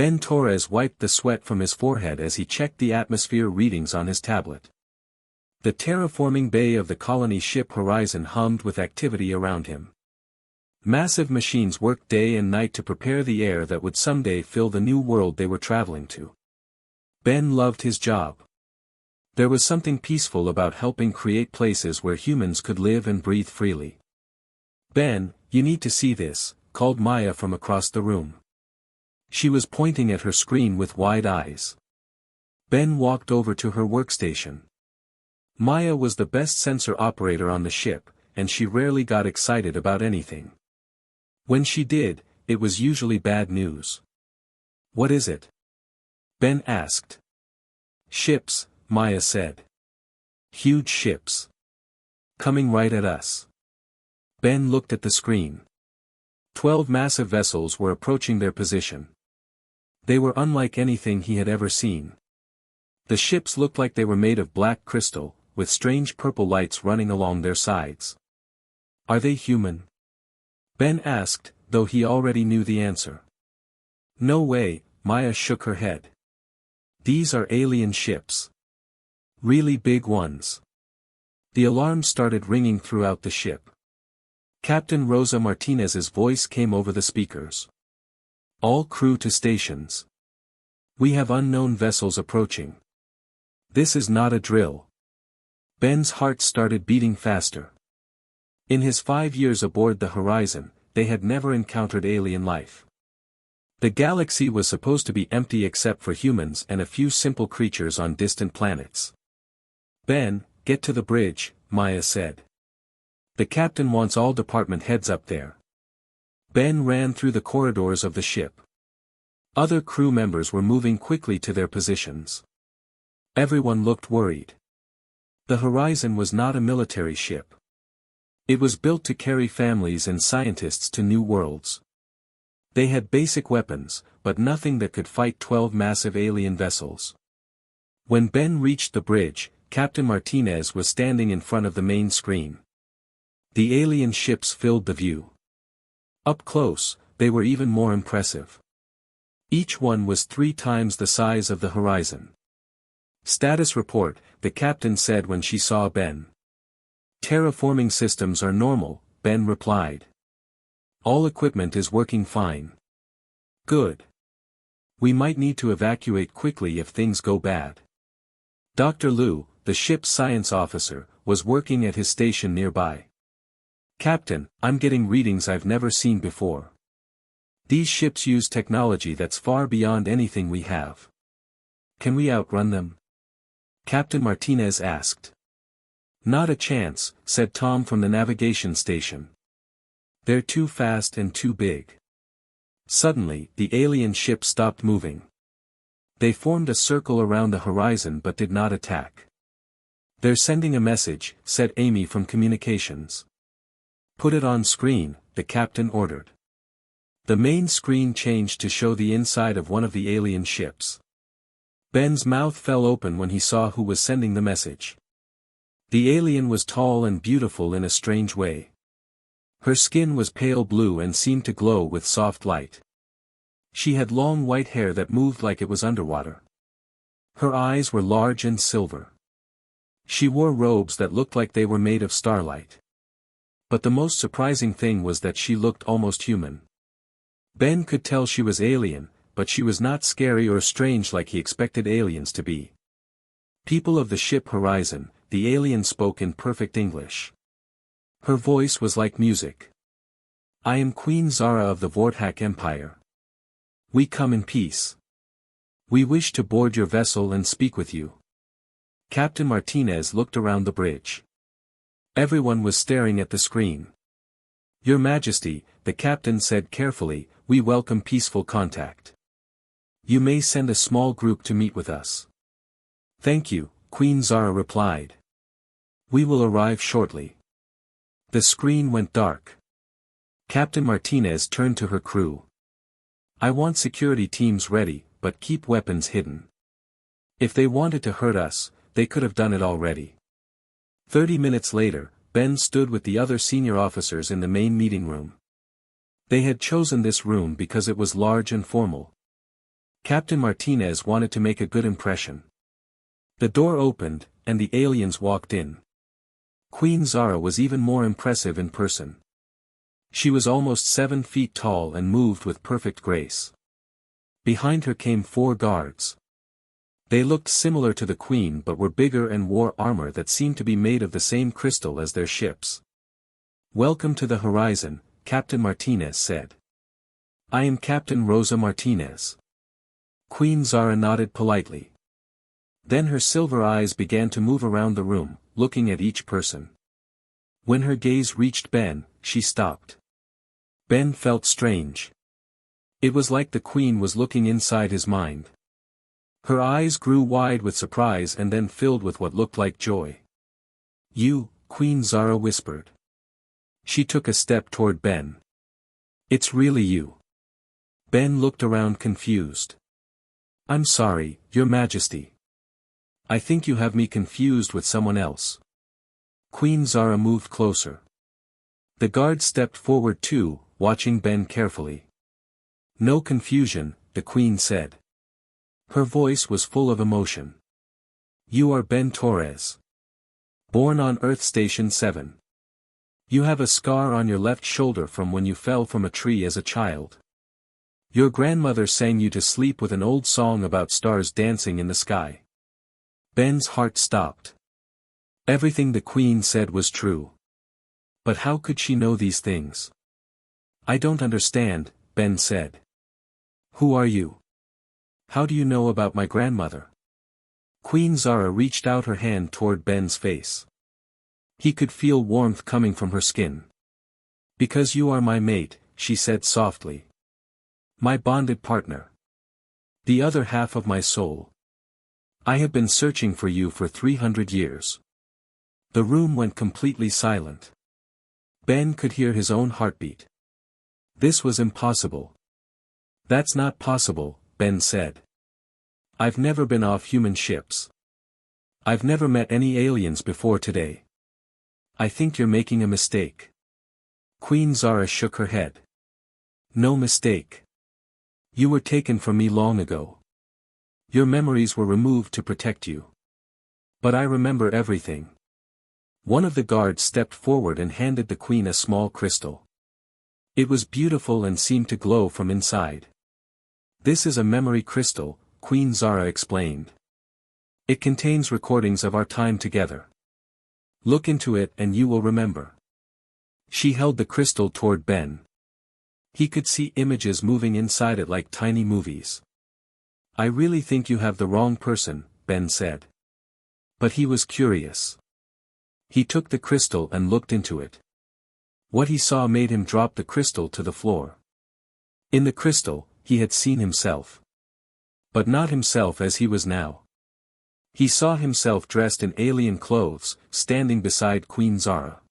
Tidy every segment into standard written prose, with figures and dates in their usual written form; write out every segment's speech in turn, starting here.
Ben Torres wiped the sweat from his forehead as he checked the atmosphere readings on his tablet. The terraforming bay of the colony ship Horizon hummed with activity around him. Massive machines worked day and night to prepare the air that would someday fill the new world they were traveling to. Ben loved his job. There was something peaceful about helping create places where humans could live and breathe freely. "Ben, you need to see this," called Maya from across the room. She was pointing at her screen with wide eyes. Ben walked over to her workstation. Maya was the best sensor operator on the ship, and she rarely got excited about anything. When she did, it was usually bad news. "What is it?" Ben asked. "Ships," Maya said. "Huge ships. Coming right at us." Ben looked at the screen. 12 massive vessels were approaching their position. They were unlike anything he had ever seen. The ships looked like they were made of black crystal, with strange purple lights running along their sides. "Are they human?" Ben asked, though he already knew the answer. "No way," Maya shook her head. "These are alien ships. Really big ones." The alarm started ringing throughout the ship. Captain Rosa Martinez's voice came over the speakers. "All crew to stations. We have unknown vessels approaching. This is not a drill." Ben's heart started beating faster. In his 5 years aboard the Horizon, they had never encountered alien life. The galaxy was supposed to be empty except for humans and a few simple creatures on distant planets. "Ben, get to the bridge," Maya said. "The captain wants all department heads up there." Ben ran through the corridors of the ship. Other crew members were moving quickly to their positions. Everyone looked worried. The Horizon was not a military ship. It was built to carry families and scientists to new worlds. They had basic weapons, but nothing that could fight 12 massive alien vessels. When Ben reached the bridge, Captain Martinez was standing in front of the main screen. The alien ships filled the view. Up close, they were even more impressive. Each one was 3 times the size of the Horizon. "Status report," the captain said when she saw Ben. "Terraforming systems are normal," Ben replied. "All equipment is working fine." "Good. We might need to evacuate quickly if things go bad." Dr. Liu, the ship's science officer, was working at his station nearby. "Captain, I'm getting readings I've never seen before. These ships use technology that's far beyond anything we have. Can we outrun them?" Captain Martinez asked. "Not a chance," said Tom from the navigation station. "They're too fast and too big." Suddenly, the alien ship stopped moving. They formed a circle around the Horizon but did not attack. "They're sending a message," said Amy from communications. "Put it on screen," the captain ordered. The main screen changed to show the inside of one of the alien ships. Ben's mouth fell open when he saw who was sending the message. The alien was tall and beautiful in a strange way. Her skin was pale blue and seemed to glow with soft light. She had long white hair that moved like it was underwater. Her eyes were large and silver. She wore robes that looked like they were made of starlight. But the most surprising thing was that she looked almost human. Ben could tell she was alien, but she was not scary or strange like he expected aliens to be. "People of the ship Horizon," the alien spoke in perfect English. Her voice was like music. "I am Queen Zara of the Vorthak Empire. We come in peace. We wish to board your vessel and speak with you." Captain Martinez looked around the bridge. Everyone was staring at the screen. "Your Majesty," the captain said carefully, "we welcome peaceful contact. You may send a small group to meet with us." "Thank you," Queen Zara replied. "We will arrive shortly." The screen went dark. Captain Martinez turned to her crew. "I want security teams ready, but keep weapons hidden. If they wanted to hurt us, they could have done it already." 30 minutes later, Ben stood with the other senior officers in the main meeting room. They had chosen this room because it was large and formal. Captain Martinez wanted to make a good impression. The door opened, and the aliens walked in. Queen Zara was even more impressive in person. She was almost 7 feet tall and moved with perfect grace. Behind her came 4 guards. They looked similar to the Queen but were bigger and wore armor that seemed to be made of the same crystal as their ships. "Welcome to the Horizon," Captain Martinez said. "I am Captain Rosa Martinez." Queen Zara nodded politely. Then her silver eyes began to move around the room, looking at each person. When her gaze reached Ben, she stopped. Ben felt strange. It was like the Queen was looking inside his mind. Her eyes grew wide with surprise and then filled with what looked like joy. "You," Queen Zara whispered. She took a step toward Ben. "It's really you." Ben looked around confused. "I'm sorry, Your Majesty. I think you have me confused with someone else." Queen Zara moved closer. The guard stepped forward too, watching Ben carefully. "No confusion," the Queen said. Her voice was full of emotion. "You are Ben Torres. Born on Earth Station 7. You have a scar on your left shoulder from when you fell from a tree as a child. Your grandmother sang you to sleep with an old song about stars dancing in the sky." Ben's heart stopped. Everything the Queen said was true. But how could she know these things? "I don't understand," Ben said. "Who are you? How do you know about my grandmother?" Queen Zara reached out her hand toward Ben's face. He could feel warmth coming from her skin. "Because you are my mate," she said softly. "My bonded partner. The other half of my soul. I have been searching for you for 300 years. The room went completely silent. Ben could hear his own heartbeat. This was impossible. "That's not possible," Ben said. "I've never been off human ships. I've never met any aliens before today. I think you're making a mistake." Queen Zara shook her head. "No mistake. You were taken from me long ago. Your memories were removed to protect you. But I remember everything." One of the guards stepped forward and handed the Queen a small crystal. It was beautiful and seemed to glow from inside. "This is a memory crystal," Queen Zara explained. "It contains recordings of our time together. Look into it and you will remember." She held the crystal toward Ben. He could see images moving inside it like tiny movies. "I really think you have the wrong person," Ben said. But he was curious. He took the crystal and looked into it. What he saw made him drop the crystal to the floor. In the crystal, he had seen himself. But not himself as he was now. He saw himself dressed in alien clothes, standing beside Queen Zara.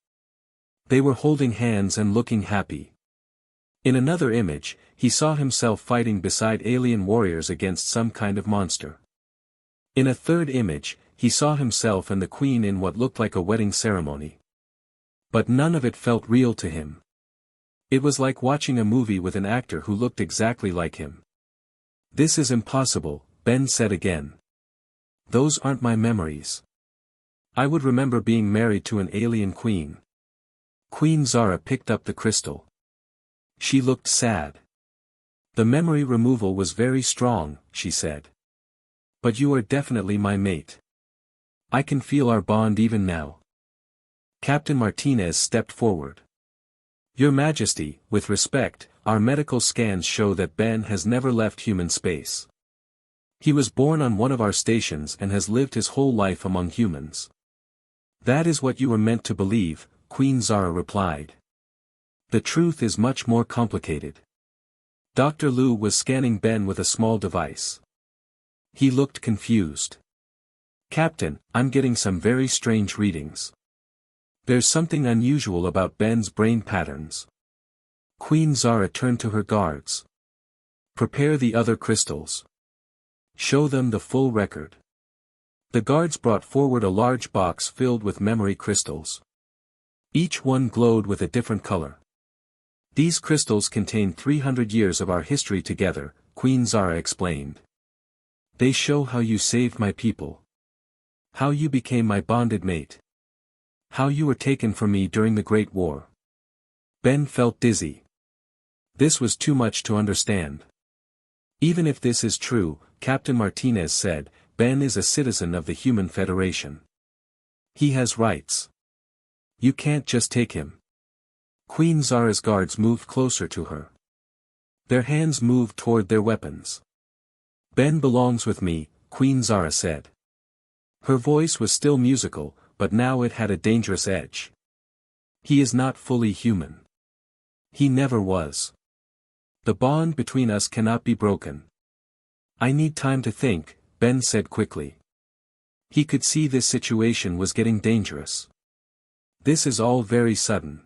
They were holding hands and looking happy. In another image, he saw himself fighting beside alien warriors against some kind of monster. In a third image, he saw himself and the Queen in what looked like a wedding ceremony. But none of it felt real to him. It was like watching a movie with an actor who looked exactly like him. "This is impossible," Ben said again. "Those aren't my memories. I would remember being married to an alien queen." Queen Zara picked up the crystal. She looked sad. "The memory removal was very strong," she said. "But you are definitely my mate. I can feel our bond even now." Captain Martinez stepped forward. "Your Majesty, with respect, our medical scans show that Ben has never left human space. He was born on one of our stations and has lived his whole life among humans." "That is what you were meant to believe," Queen Zara replied. "The truth is much more complicated." Dr. Liu was scanning Ben with a small device. He looked confused. "Captain, I'm getting some very strange readings. There's something unusual about Ben's brain patterns." Queen Zara turned to her guards. "Prepare the other crystals. Show them the full record." The guards brought forward a large box filled with memory crystals. Each one glowed with a different color. "These crystals contain 300 years of our history together," Queen Zara explained. They show how you saved my people. How you became my bonded mate. How you were taken from me during the Great War. Ben felt dizzy. This was too much to understand. Even if this is true, Captain Martinez said, Ben is a citizen of the Human Federation. He has rights. You can't just take him. Queen Zara's guards moved closer to her. Their hands moved toward their weapons. Ben belongs with me, Queen Zara said. Her voice was still musical, but now it had a dangerous edge. He is not fully human. He never was. The bond between us cannot be broken. I need time to think, Ben said quickly. He could see this situation was getting dangerous. This is all very sudden.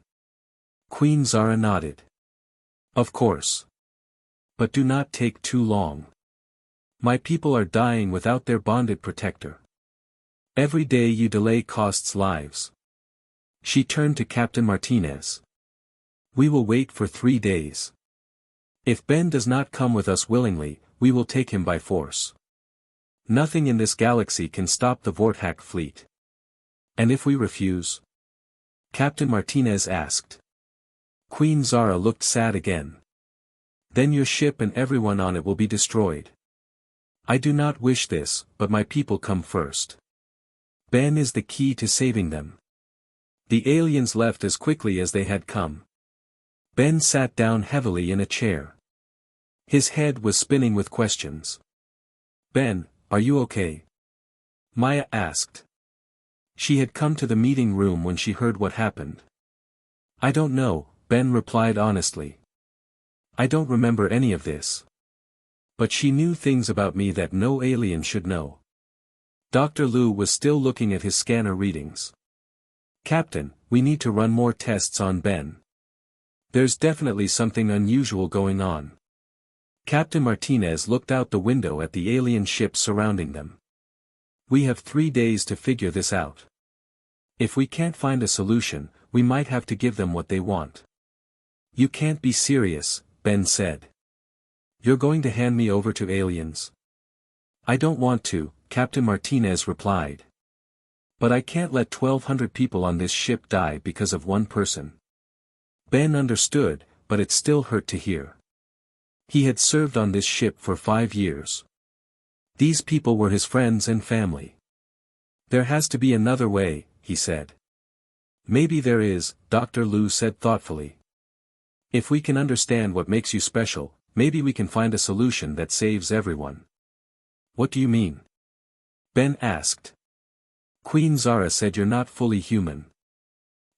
Queen Zara nodded. Of course. But do not take too long. My people are dying without their bonded protector. Every day you delay costs lives. She turned to Captain Martinez. We will wait for 3 days. If Ben does not come with us willingly, we will take him by force. Nothing in this galaxy can stop the Vortak fleet. And if we refuse? Captain Martinez asked. Queen Zara looked sad again. Then your ship and everyone on it will be destroyed. I do not wish this, but my people come first. Ben is the key to saving them. The aliens left as quickly as they had come. Ben sat down heavily in a chair. His head was spinning with questions. Ben, are you okay? Maya asked. She had come to the meeting room when she heard what happened. I don't know, Ben replied honestly. I don't remember any of this. But she knew things about me that no alien should know. Dr. Liu was still looking at his scanner readings. Captain, we need to run more tests on Ben. There's definitely something unusual going on. Captain Martinez looked out the window at the alien ships surrounding them. We have 3 days to figure this out. If we can't find a solution, we might have to give them what they want. You can't be serious, Ben said. You're going to hand me over to aliens? I don't want to, Captain Martinez replied. But I can't let 1,200 people on this ship die because of one person. Ben understood, but it still hurt to hear. He had served on this ship for 5 years. These people were his friends and family. There has to be another way, he said. Maybe there is, Dr. Liu said thoughtfully. If we can understand what makes you special, maybe we can find a solution that saves everyone. What do you mean? Ben asked. Queen Zara said you're not fully human.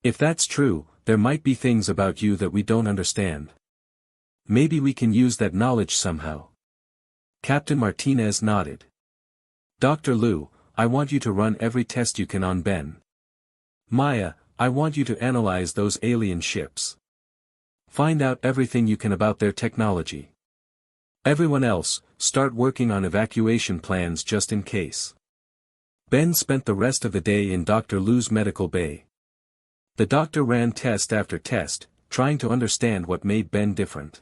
If that's true, there might be things about you that we don't understand. Maybe we can use that knowledge somehow. Captain Martinez nodded. Dr. Liu, I want you to run every test you can on Ben. Maya, I want you to analyze those alien ships. Find out everything you can about their technology. Everyone else, start working on evacuation plans just in case. Ben spent the rest of the day in Dr. Liu's medical bay. The doctor ran test after test, trying to understand what made Ben different.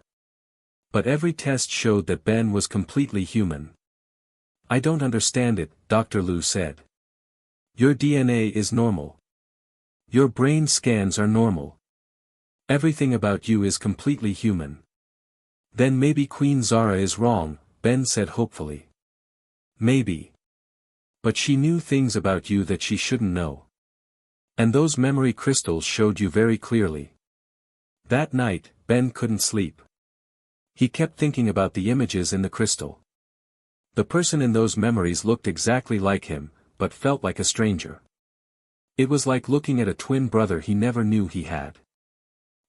But every test showed that Ben was completely human. I don't understand it, Dr. Liu said. Your DNA is normal. Your brain scans are normal. Everything about you is completely human. Then maybe Queen Zara is wrong, Ben said hopefully. Maybe. But she knew things about you that she shouldn't know. And those memory crystals showed you very clearly. That night, Ben couldn't sleep. He kept thinking about the images in the crystal. The person in those memories looked exactly like him, but felt like a stranger. It was like looking at a twin brother he never knew he had.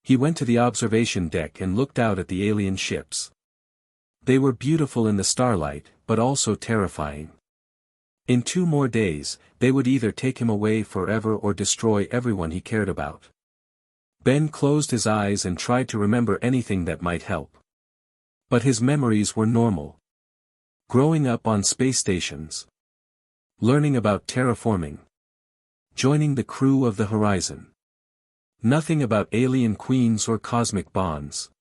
He went to the observation deck and looked out at the alien ships. They were beautiful in the starlight, but also terrifying. In 2 more days, they would either take him away forever or destroy everyone he cared about. Ben closed his eyes and tried to remember anything that might help. But his memories were normal. Growing up on space stations. Learning about terraforming. Joining the crew of the Horizon. Nothing about alien queens or cosmic bonds.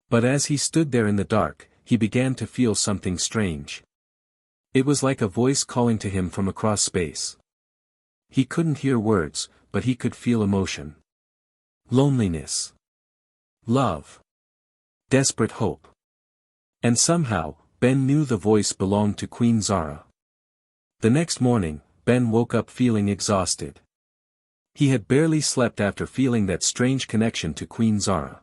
But as he stood there in the dark, he began to feel something strange. It was like a voice calling to him from across space. He couldn't hear words, but he could feel emotion. Loneliness. Love. Desperate hope. And somehow, Ben knew the voice belonged to Queen Zara. The next morning, Ben woke up feeling exhausted. He had barely slept after feeling that strange connection to Queen Zara.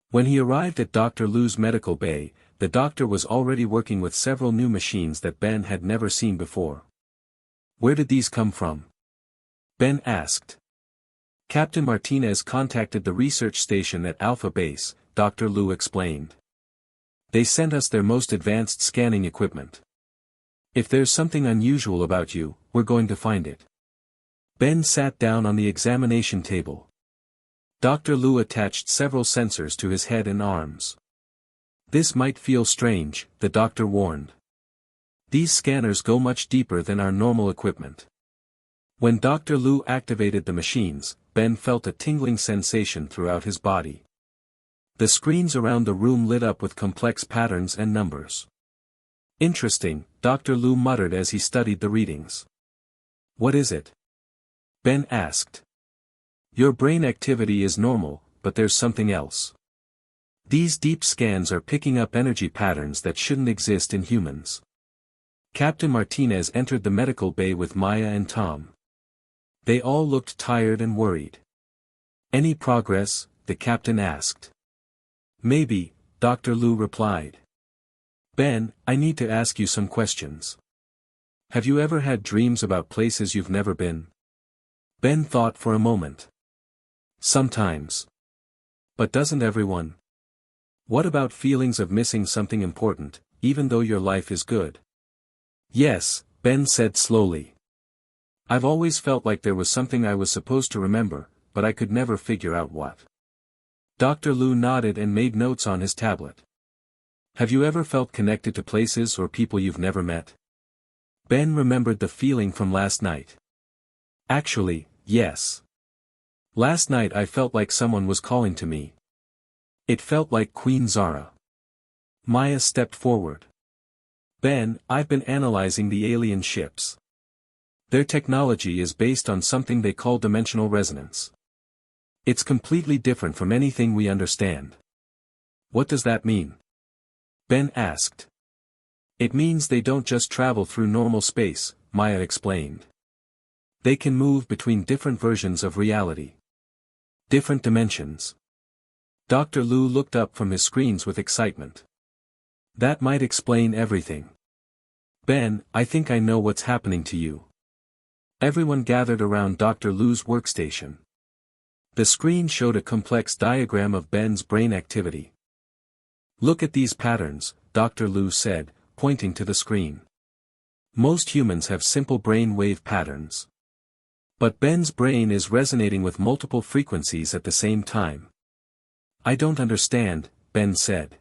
When he arrived at Dr. Lu's medical bay, the doctor was already working with several new machines that Ben had never seen before. Where did these come from? Ben asked. Captain Martinez contacted the research station at Alpha Base, Dr. Lu explained. They sent us their most advanced scanning equipment. If there's something unusual about you, we're going to find it. Ben sat down on the examination table. Dr. Lu attached several sensors to his head and arms. This might feel strange, the doctor warned. These scanners go much deeper than our normal equipment. When Dr. Lu activated the machines, Ben felt a tingling sensation throughout his body. The screens around the room lit up with complex patterns and numbers. Interesting, Dr. Lu muttered as he studied the readings. What is it? Ben asked. Your brain activity is normal, but there's something else. These deep scans are picking up energy patterns that shouldn't exist in humans. Captain Martinez entered the medical bay with Maya and Tom. They all looked tired and worried. Any progress? The captain asked. Maybe, Dr. Lu replied. Ben, I need to ask you some questions. Have you ever had dreams about places you've never been? Ben thought for a moment. Sometimes. But doesn't everyone? What about feelings of missing something important, even though your life is good? Yes, Ben said slowly. I've always felt like there was something I was supposed to remember, but I could never figure out what. Dr. Lu nodded and made notes on his tablet. Have you ever felt connected to places or people you've never met? Ben remembered the feeling from last night. Actually, yes. Last night I felt like someone was calling to me. It felt like Queen Zara. Maya stepped forward. Ben, I've been analyzing the alien ships. Their technology is based on something they call dimensional resonance. It's completely different from anything we understand. What does that mean? Ben asked. It means they don't just travel through normal space, Maya explained. They can move between different versions of reality. Different dimensions. Dr. Lu looked up from his screens with excitement. That might explain everything. Ben, I think I know what's happening to you. Everyone gathered around Dr. Lu's workstation. The screen showed a complex diagram of Ben's brain activity. Look at these patterns, Dr. Lu said, pointing to the screen. Most humans have simple brain wave patterns. But Ben's brain is resonating with multiple frequencies at the same time. I don't understand, Ben said.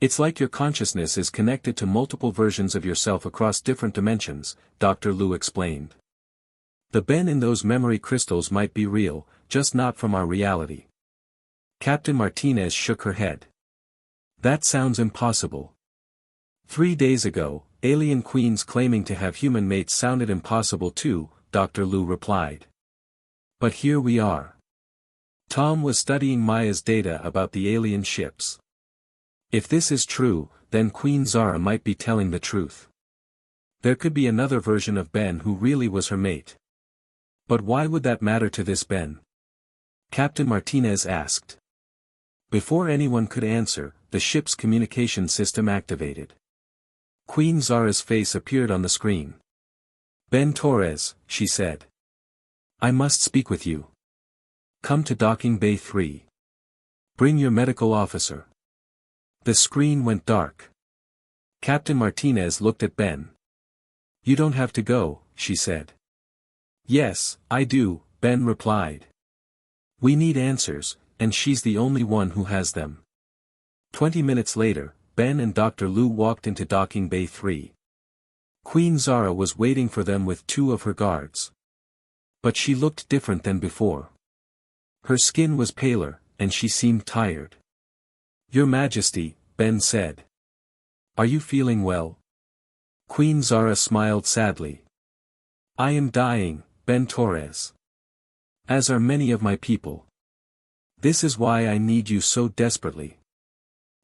It's like your consciousness is connected to multiple versions of yourself across different dimensions, Dr. Lu explained. The Ben in those memory crystals might be real, just not from our reality. Captain Martinez shook her head. That sounds impossible. 3 days ago, alien queens claiming to have human mates sounded impossible too, Dr. Lu replied. But here we are. Tom was studying Maya's data about the alien ships. If this is true, then Queen Zara might be telling the truth. There could be another version of Ben who really was her mate. But why would that matter to this Ben? Captain Martinez asked. Before anyone could answer, the ship's communication system activated. Queen Zara's face appeared on the screen. Ben Torres, she said. I must speak with you. Come to Docking Bay 3. Bring your medical officer. The screen went dark. Captain Martinez looked at Ben. You don't have to go, she said. Yes, I do, Ben replied. We need answers, and she's the only one who has them. 20 minutes later, Ben and Dr. Lu walked into Docking Bay 3. Queen Zara was waiting for them with 2 of her guards. But she looked different than before. Her skin was paler, and she seemed tired. Your Majesty, Ben said. Are you feeling well? Queen Zara smiled sadly. I am dying, Ben Torres. As are many of my people. This is why I need you so desperately.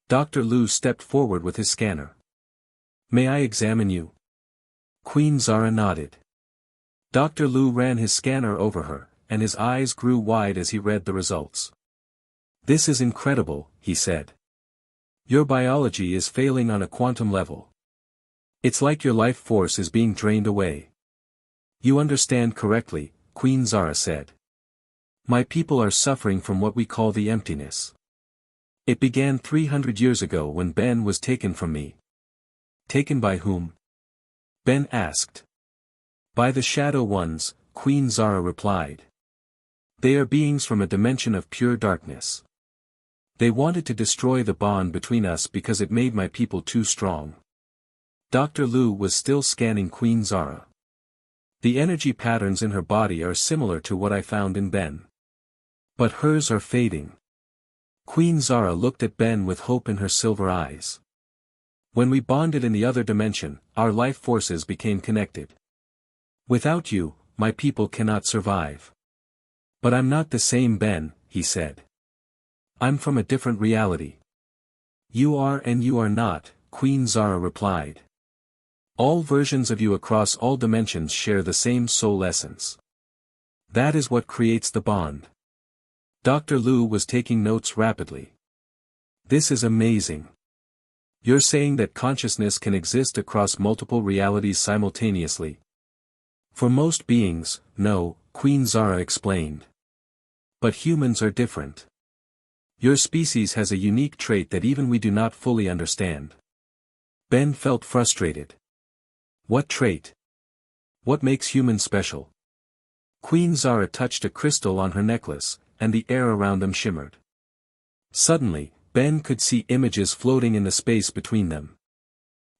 Dr. Liu stepped forward with his scanner. May I examine you? Queen Zara nodded. Dr. Liu ran his scanner over her, and his eyes grew wide as he read the results. This is incredible, he said. Your biology is failing on a quantum level. It's like your life force is being drained away. You understand correctly, Queen Zara said. My people are suffering from what we call the emptiness. It began 300 years ago when Ben was taken from me. Taken by whom? Ben asked. By the Shadow Ones, Queen Zara replied. They are beings from a dimension of pure darkness. They wanted to destroy the bond between us because it made my people too strong. Dr. Liu was still scanning Queen Zara. The energy patterns in her body are similar to what I found in Ben. But hers are fading. Queen Zara looked at Ben with hope in her silver eyes. When we bonded in the other dimension, our life forces became connected. Without you, my people cannot survive. But I'm not the same Ben, he said. I'm from a different reality. You are and you are not, Queen Zara replied. All versions of you across all dimensions share the same soul essence. That is what creates the bond. Dr. Liu was taking notes rapidly. This is amazing. You're saying that consciousness can exist across multiple realities simultaneously? For most beings, no, Queen Zara explained. But humans are different. Your species has a unique trait that even we do not fully understand. Ben felt frustrated. What trait? What makes humans special? Queen Zara touched a crystal on her necklace, and the air around them shimmered. Suddenly, Ben could see images floating in the space between them.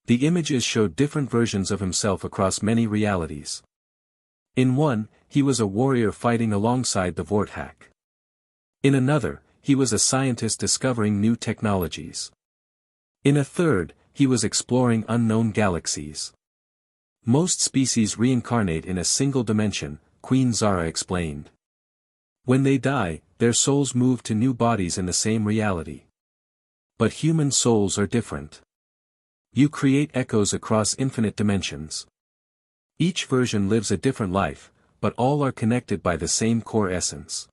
The images showed different versions of himself across many realities. In one, he was a warrior fighting alongside the Vorthak. In another, he was a scientist discovering new technologies. In a third, he was exploring unknown galaxies. Most species reincarnate in a single dimension, Queen Zara explained. When they die, their souls move to new bodies in the same reality. But human souls are different. You create echoes across infinite dimensions. Each version lives a different life, but all are connected by the same core essence.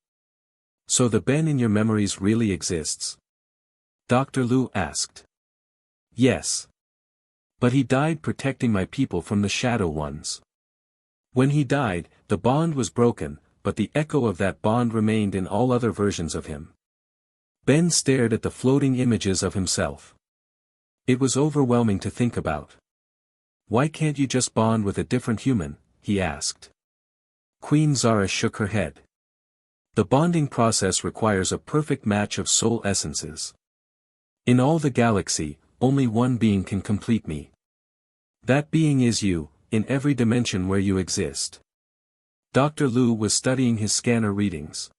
So the Ben in your memories really exists? Dr. Liu asked. Yes. But he died protecting my people from the Shadow Ones. When he died, the bond was broken, but the echo of that bond remained in all other versions of him. Ben stared at the floating images of himself. It was overwhelming to think about. Why can't you just bond with a different human? He asked. Queen Zara shook her head. The bonding process requires a perfect match of soul essences. In all the galaxy, only one being can complete me. That being is you, in every dimension where you exist. Dr. Liu was studying his scanner readings.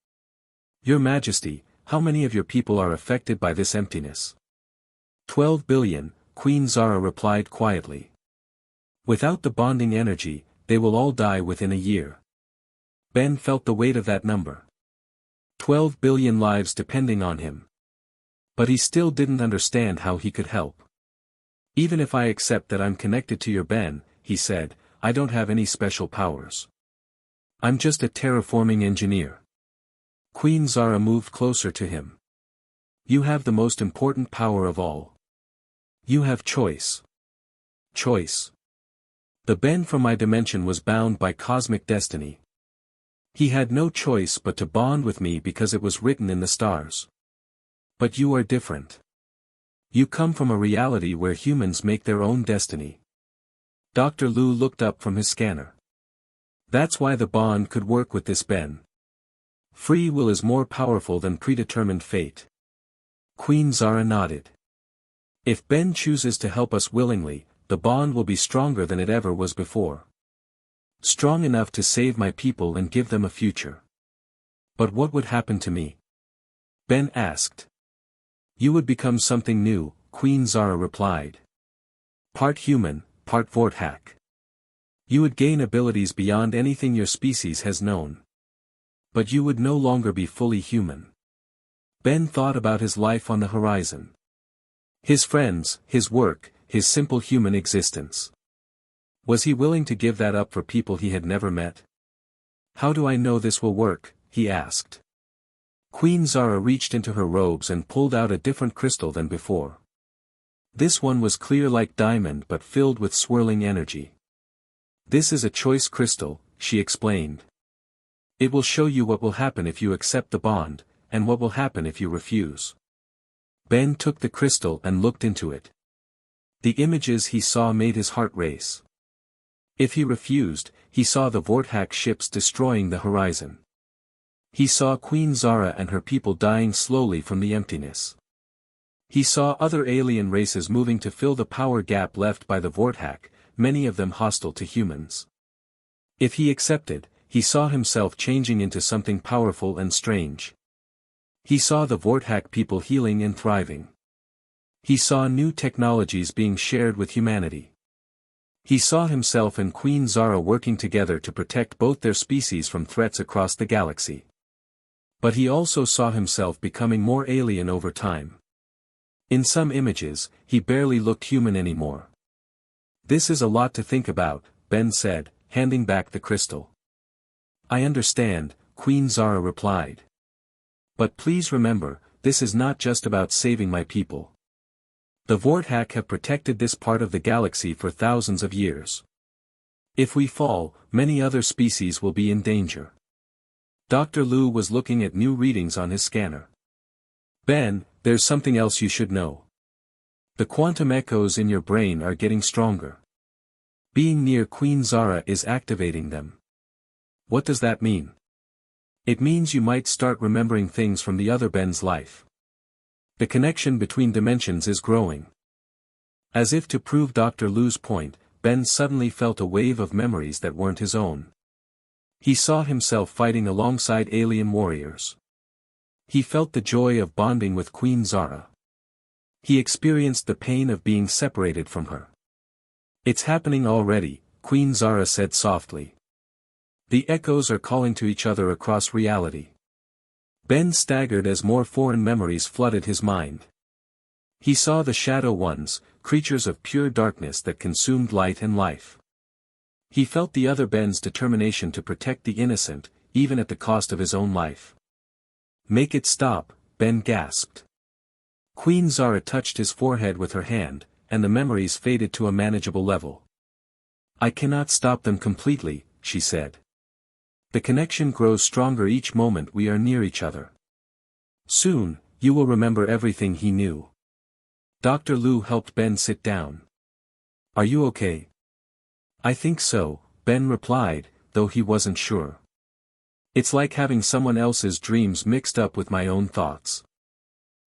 Your Majesty, how many of your people are affected by this emptiness? 12 billion, Queen Zara replied quietly. Without the bonding energy, they will all die within a year. Ben felt the weight of that number. 12 billion lives depending on him. But he still didn't understand how he could help. Even if I accept that I'm connected to your Ben, he said, I don't have any special powers. I'm just a terraforming engineer. Queen Zara moved closer to him. You have the most important power of all. You have choice. Choice. The Ben from my dimension was bound by cosmic destiny. He had no choice but to bond with me because it was written in the stars. But you are different. You come from a reality where humans make their own destiny. Dr. Liu looked up from his scanner. That's why the bond could work with this Ben. Free will is more powerful than predetermined fate. Queen Zara nodded. If Ben chooses to help us willingly, the bond will be stronger than it ever was before. Strong enough to save my people and give them a future. But what would happen to me? Ben asked. You would become something new, Queen Zara replied. Part human, part Vorthack. You would gain abilities beyond anything your species has known. But you would no longer be fully human. Ben thought about his life on the horizon. His friends, his work, his simple human existence. Was he willing to give that up for people he had never met? How do I know this will work? He asked. Queen Zara reached into her robes and pulled out a different crystal than before. This one was clear like diamond but filled with swirling energy. This is a choice crystal, she explained. It will show you what will happen if you accept the bond, and what will happen if you refuse. Ben took the crystal and looked into it. The images he saw made his heart race. If he refused, he saw the Vorthack ships destroying the horizon. He saw Queen Zara and her people dying slowly from the emptiness. He saw other alien races moving to fill the power gap left by the Vorthack, many of them hostile to humans. If he accepted, he saw himself changing into something powerful and strange. He saw the Vorthack people healing and thriving. He saw new technologies being shared with humanity. He saw himself and Queen Zara working together to protect both their species from threats across the galaxy. But he also saw himself becoming more alien over time. In some images, he barely looked human anymore. This is a lot to think about, Ben said, handing back the crystal. I understand, Queen Zara replied. But please remember, this is not just about saving my people. The Vorthack have protected this part of the galaxy for thousands of years. If we fall, many other species will be in danger. Dr. Liu was looking at new readings on his scanner. Ben, there's something else you should know. The quantum echoes in your brain are getting stronger. Being near Queen Zara is activating them. What does that mean? It means you might start remembering things from the other Ben's life. The connection between dimensions is growing. As if to prove Dr. Liu's point, Ben suddenly felt a wave of memories that weren't his own. He saw himself fighting alongside alien warriors. He felt the joy of bonding with Queen Zara. He experienced the pain of being separated from her. It's happening already, Queen Zara said softly. The echoes are calling to each other across reality. Ben staggered as more foreign memories flooded his mind. He saw the Shadow Ones, creatures of pure darkness that consumed light and life. He felt the other Ben's determination to protect the innocent, even at the cost of his own life. Make it stop, Ben gasped. Queen Zara touched his forehead with her hand, and the memories faded to a manageable level. I cannot stop them completely, she said. The connection grows stronger each moment we are near each other. Soon, you will remember everything he knew. Dr. Liu helped Ben sit down. Are you okay? I think so, Ben replied, though he wasn't sure. It's like having someone else's dreams mixed up with my own thoughts.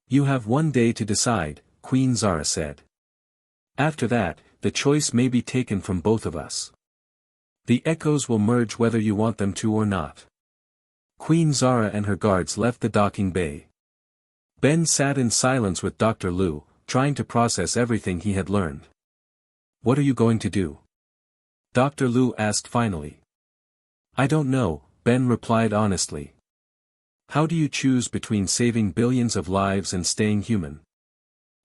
You have one day to decide, Queen Zara said. After that, the choice may be taken from both of us. The echoes will merge whether you want them to or not. Queen Zara and her guards left the docking bay. Ben sat in silence with Dr. Liu, trying to process everything he had learned. What are you going to do? Dr. Liu asked finally. I don't know, Ben replied honestly. How do you choose between saving billions of lives and staying human?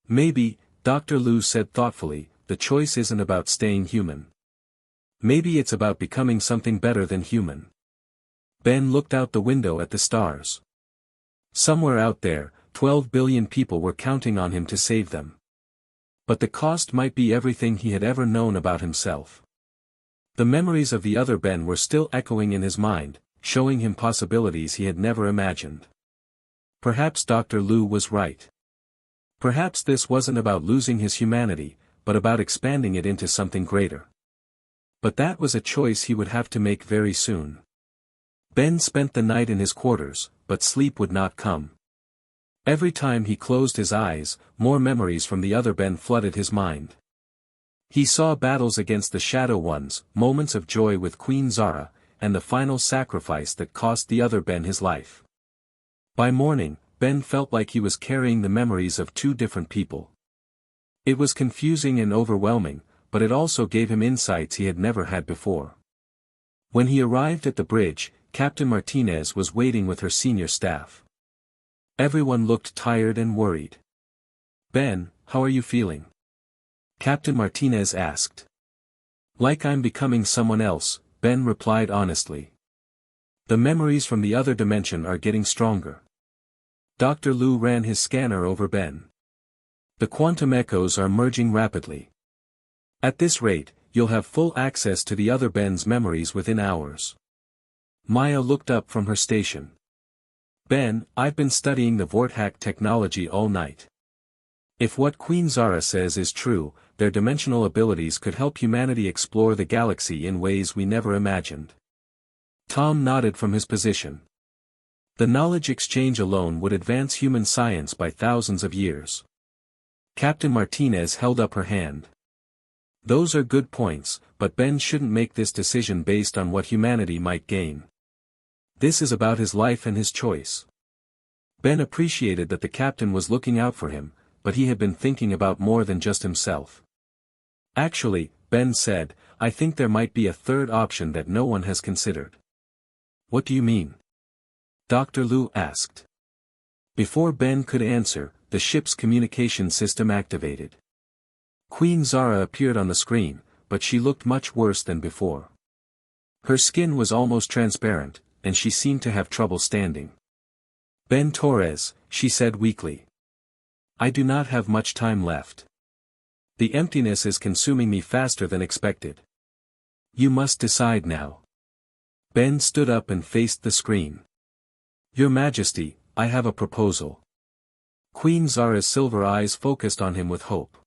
Maybe, Dr. Liu said thoughtfully, the choice isn't about staying human. Maybe it's about becoming something better than human. Ben looked out the window at the stars. Somewhere out there, 12 billion people were counting on him to save them. But the cost might be everything he had ever known about himself. The memories of the other Ben were still echoing in his mind, showing him possibilities he had never imagined. Perhaps Dr. Liu was right. Perhaps this wasn't about losing his humanity, but about expanding it into something greater. But that was a choice he would have to make very soon. Ben spent the night in his quarters, but sleep would not come. Every time he closed his eyes, more memories from the other Ben flooded his mind. He saw battles against the Shadow Ones, moments of joy with Queen Zara, and the final sacrifice that cost the other Ben his life. By morning, Ben felt like he was carrying the memories of two different people. It was confusing and overwhelming, but it also gave him insights he had never had before. When he arrived at the bridge, Captain Martinez was waiting with her senior staff. Everyone looked tired and worried. "Ben, how are you feeling?" Captain Martinez asked. "Like I'm becoming someone else," Ben replied honestly. "The memories from the other dimension are getting stronger." Dr. Liu ran his scanner over Ben. "The quantum echoes are merging rapidly. At this rate, you'll have full access to the other Ben's memories within hours." Maya looked up from her station. "Ben, I've been studying the Vorthack technology all night. If what Queen Zara says is true, their dimensional abilities could help humanity explore the galaxy in ways we never imagined." Tom nodded from his position. "The knowledge exchange alone would advance human science by thousands of years." Captain Martinez held up her hand. "Those are good points, but Ben shouldn't make this decision based on what humanity might gain. This is about his life and his choice." Ben appreciated that the captain was looking out for him, but he had been thinking about more than just himself. "Actually," Ben said, "I think there might be a third option that no one has considered." "What do you mean?" Dr. Liu asked. Before Ben could answer, the ship's communication system activated. Queen Zara appeared on the screen, but she looked much worse than before. Her skin was almost transparent, and she seemed to have trouble standing. "Ben Torres," she said weakly. "I do not have much time left. The emptiness is consuming me faster than expected. You must decide now." Ben stood up and faced the screen. "Your Majesty, I have a proposal." Queen Zara's silver eyes focused on him with hope.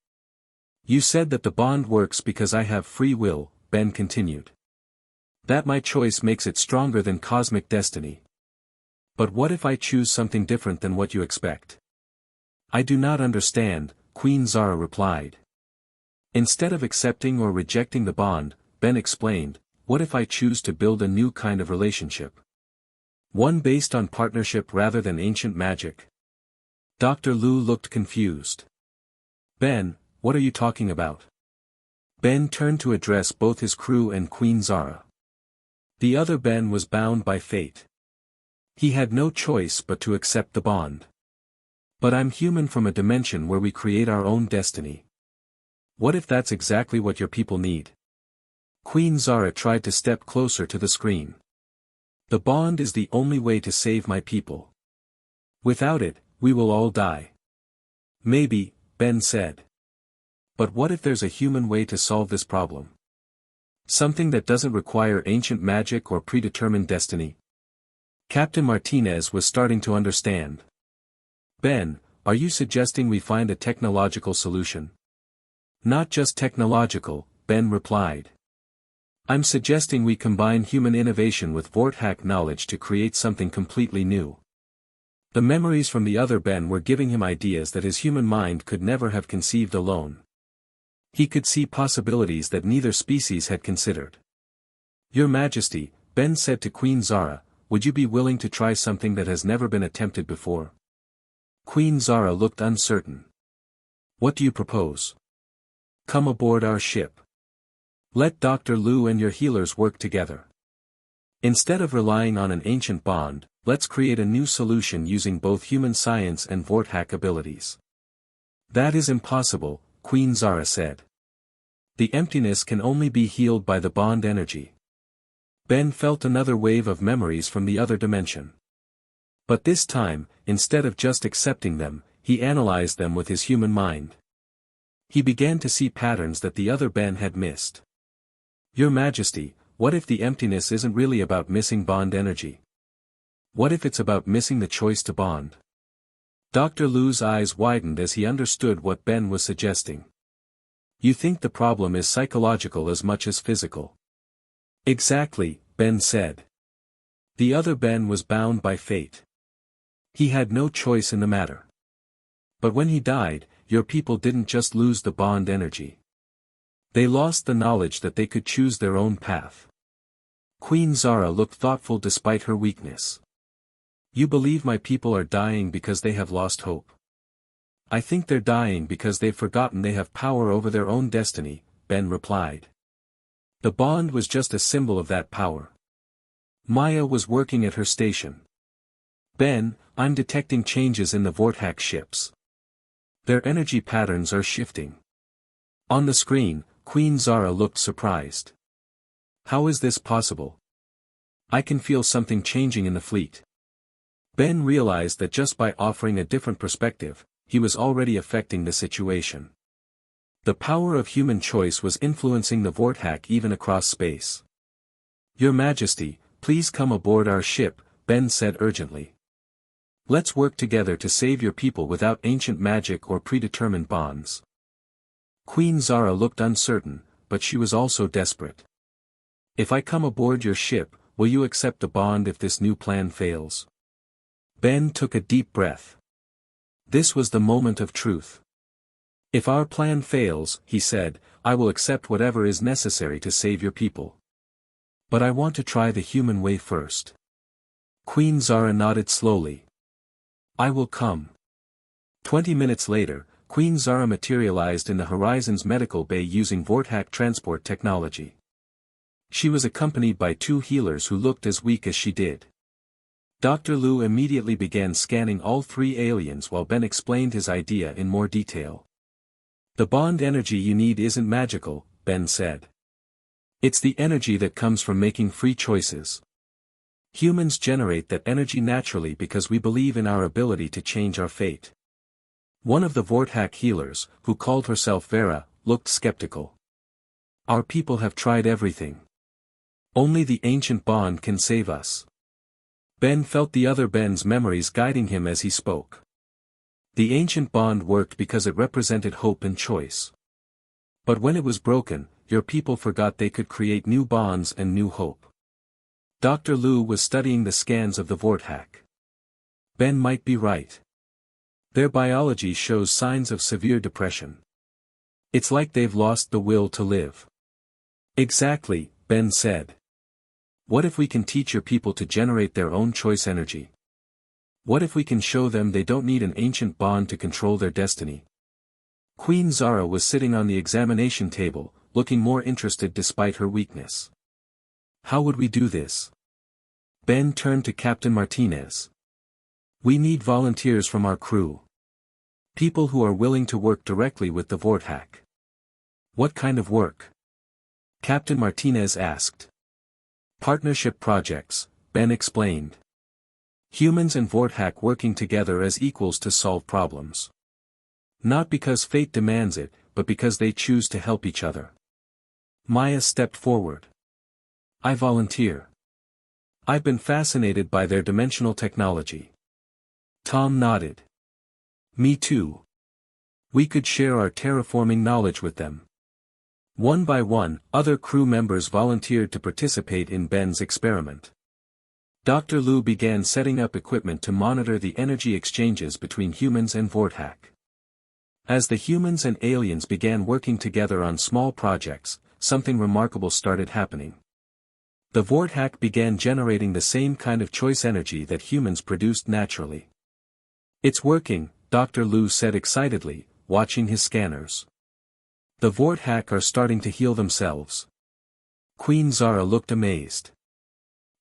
"You said that the bond works because I have free will," Ben continued. "That my choice makes it stronger than cosmic destiny. But what if I choose something different than what you expect?" "I do not understand," Queen Zara replied. Instead of accepting or rejecting the bond, Ben explained, "What if I choose to build a new kind of relationship? One based on partnership rather than ancient magic?" Dr. Liu looked confused. "Ben, what are you talking about?" Ben turned to address both his crew and Queen Zara. The other Ben was bound by fate. He had no choice but to accept the bond. "But I'm human from a dimension where we create our own destiny. What if that's exactly what your people need?" Queen Zara tried to step closer to the screen. "The bond is the only way to save my people. Without it, we will all die." "Maybe," Ben said. "But what if there's a human way to solve this problem? Something that doesn't require ancient magic or predetermined destiny?" Captain Martinez was starting to understand. "Ben, are you suggesting we find a technological solution?" "Not just technological," Ben replied. "I'm suggesting we combine human innovation with Vorthack knowledge to create something completely new." The memories from the other Ben were giving him ideas that his human mind could never have conceived alone. He could see possibilities that neither species had considered. "Your Majesty," Ben said to Queen Zara, "would you be willing to try something that has never been attempted before?" Queen Zara looked uncertain. "What do you propose?" "Come aboard our ship. Let Dr. Liu and your healers work together. Instead of relying on an ancient bond, let's create a new solution using both human science and Vorthack abilities." "That is impossible," Queen Zara said. "The emptiness can only be healed by the bond energy." Ben felt another wave of memories from the other dimension. But this time, instead of just accepting them, he analyzed them with his human mind. He began to see patterns that the other Ben had missed. "Your Majesty, what if the emptiness isn't really about missing bond energy? What if it's about missing the choice to bond?" Dr. Liu's eyes widened as he understood what Ben was suggesting. "You think the problem is psychological as much as physical?" "Exactly," Ben said. The other Ben was bound by fate. He had no choice in the matter. But when he died, your people didn't just lose the bond energy. They lost the knowledge that they could choose their own path. Queen Zara looked thoughtful despite her weakness. "You believe my people are dying because they have lost hope?" "I think they're dying because they've forgotten they have power over their own destiny," Ben replied. The bond was just a symbol of that power. Maya was working at her station. Ben, I'm detecting changes in the Vortex ships. Their energy patterns are shifting. On the screen, Queen Zara looked surprised. How is this possible? I can feel something changing in the fleet. Ben realized that just by offering a different perspective, he was already affecting the situation. The power of human choice was influencing the Vortex even across space. Your Majesty, please come aboard our ship, Ben said urgently. Let's work together to save your people without ancient magic or predetermined bonds. Queen Zara looked uncertain, but she was also desperate. If I come aboard your ship, will you accept the bond if this new plan fails? Ben took a deep breath. This was the moment of truth. If our plan fails, he said, I will accept whatever is necessary to save your people. But I want to try the human way first. Queen Zara nodded slowly. I will come. 20 minutes later, Queen Zara materialized in the Horizon's medical bay using Vortex transport technology. She was accompanied by 2 healers who looked as weak as she did. Dr. Liu immediately began scanning all 3 aliens while Ben explained his idea in more detail. The bond energy you need isn't magical, Ben said. It's the energy that comes from making free choices. Humans generate that energy naturally because we believe in our ability to change our fate. One of the Vortex healers, who called herself Vera, looked skeptical. Our people have tried everything. Only the ancient bond can save us. Ben felt the other Ben's memories guiding him as he spoke. The ancient bond worked because it represented hope and choice. But when it was broken, your people forgot they could create new bonds and new hope. Dr. Liu was studying the scans of the Vortex. Ben might be right. Their biology shows signs of severe depression. It's like they've lost the will to live. Exactly, Ben said. What if we can teach your people to generate their own choice energy? What if we can show them they don't need an ancient bond to control their destiny? Queen Zara was sitting on the examination table, looking more interested despite her weakness. How would we do this? Ben turned to Captain Martinez. We need volunteers from our crew. People who are willing to work directly with the Vortex. What kind of work? Captain Martinez asked. Partnership projects, Ben explained. Humans and Vortex working together as equals to solve problems. Not because fate demands it, but because they choose to help each other. Maya stepped forward. I volunteer. I've been fascinated by their dimensional technology. Tom nodded. Me too. We could share our terraforming knowledge with them. One by one, other crew members volunteered to participate in Ben's experiment. Dr. Liu began setting up equipment to monitor the energy exchanges between humans and Vortex. As the humans and aliens began working together on small projects, something remarkable started happening. The Vortex began generating the same kind of choice energy that humans produced naturally. It's working, Dr. Liu said excitedly, watching his scanners. The Vortex are starting to heal themselves. Queen Zara looked amazed.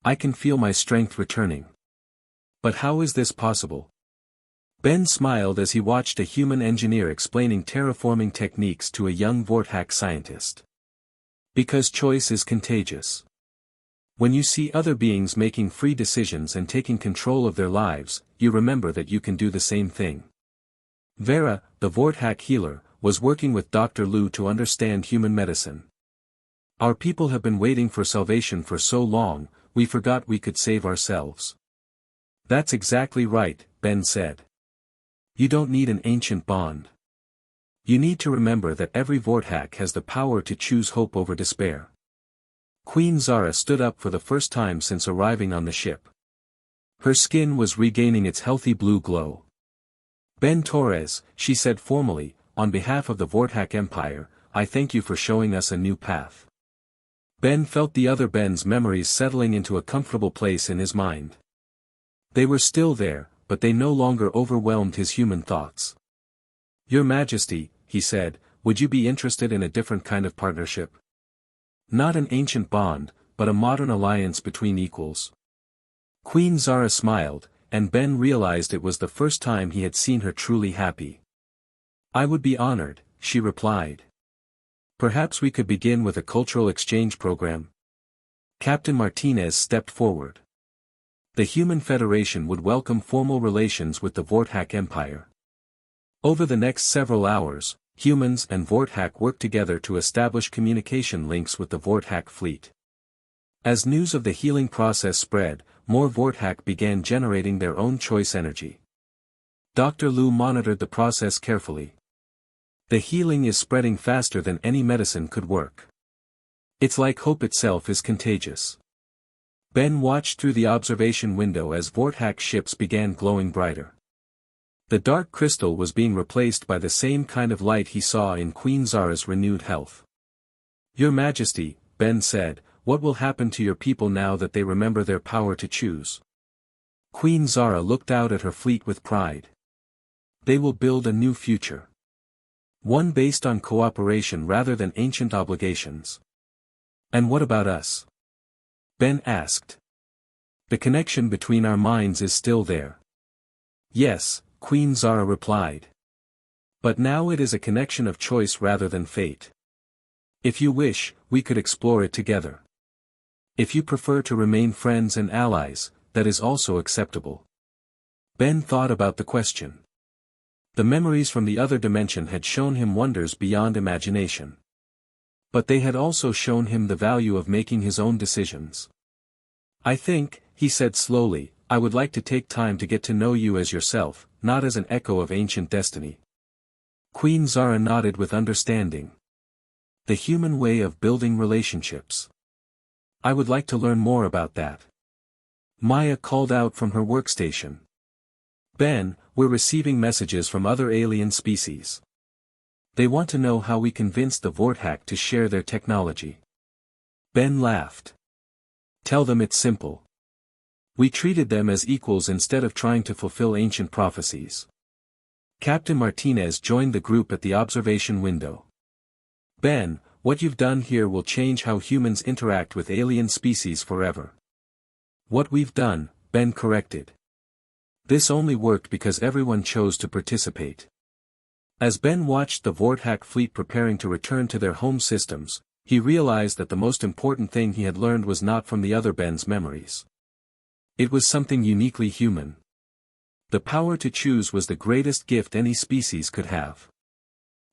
I can feel my strength returning. But how is this possible? Ben smiled as he watched a human engineer explaining terraforming techniques to a young Vortex scientist. Because choice is contagious. When you see other beings making free decisions and taking control of their lives, you remember that you can do the same thing. Vera, the Vortex healer, was working with Dr. Liu to understand human medicine. Our people have been waiting for salvation for so long, we forgot we could save ourselves. That's exactly right, Ben said. You don't need an ancient bond. You need to remember that every Vortex has the power to choose hope over despair. Queen Zara stood up for the first time since arriving on the ship. Her skin was regaining its healthy blue glow. Ben Torres, she said formally, on behalf of the Vortex Empire, I thank you for showing us a new path. Ben felt the other Ben's memories settling into a comfortable place in his mind. They were still there, but they no longer overwhelmed his human thoughts. Your Majesty, he said, would you be interested in a different kind of partnership? Not an ancient bond, but a modern alliance between equals. Queen Zara smiled, and Ben realized it was the first time he had seen her truly happy. I would be honored, she replied. Perhaps we could begin with a cultural exchange program. Captain Martinez stepped forward. The Human Federation would welcome formal relations with the Vorthak Empire. Over the next several hours, humans and Vorthak worked together to establish communication links with the Vorthak fleet. As news of the healing process spread, more Vorthak began generating their own choice energy. Dr. Liu monitored the process carefully. The healing is spreading faster than any medicine could work. It's like hope itself is contagious. Ben watched through the observation window as Vorthak ships began glowing brighter. The dark crystal was being replaced by the same kind of light he saw in Queen Zara's renewed health. Your Majesty, Ben said, what will happen to your people now that they remember their power to choose? Queen Zara looked out at her fleet with pride. They will build a new future. One based on cooperation rather than ancient obligations. And what about us? Ben asked. The connection between our minds is still there. Yes, Queen Zara replied. But now it is a connection of choice rather than fate. If you wish, we could explore it together. If you prefer to remain friends and allies, that is also acceptable. Ben thought about the question. The memories from the other dimension had shown him wonders beyond imagination. But they had also shown him the value of making his own decisions. I think, he said slowly, I would like to take time to get to know you as yourself, not as an echo of ancient destiny. Queen Zara nodded with understanding. The human way of building relationships. I would like to learn more about that. Maya called out from her workstation. Ben, we're receiving messages from other alien species. They want to know how we convinced the Vorthak to share their technology. Ben laughed. Tell them it's simple. We treated them as equals instead of trying to fulfill ancient prophecies. Captain Martinez joined the group at the observation window. Ben, what you've done here will change how humans interact with alien species forever. What we've done, Ben corrected. This only worked because everyone chose to participate. As Ben watched the Vorthak fleet preparing to return to their home systems, he realized that the most important thing he had learned was not from the other Ben's memories. It was something uniquely human. The power to choose was the greatest gift any species could have.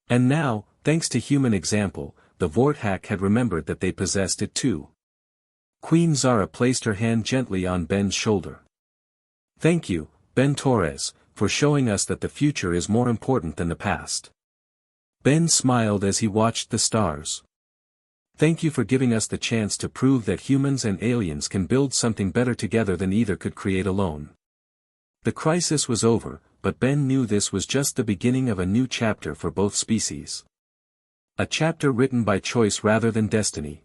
And now, thanks to human example, the Vorthak had remembered that they possessed it too. Queen Zara placed her hand gently on Ben's shoulder. Thank you, Ben Torres, for showing us that the future is more important than the past. Ben smiled as he watched the stars. Thank you for giving us the chance to prove that humans and aliens can build something better together than either could create alone. The crisis was over, but Ben knew this was just the beginning of a new chapter for both species. A chapter written by choice rather than destiny.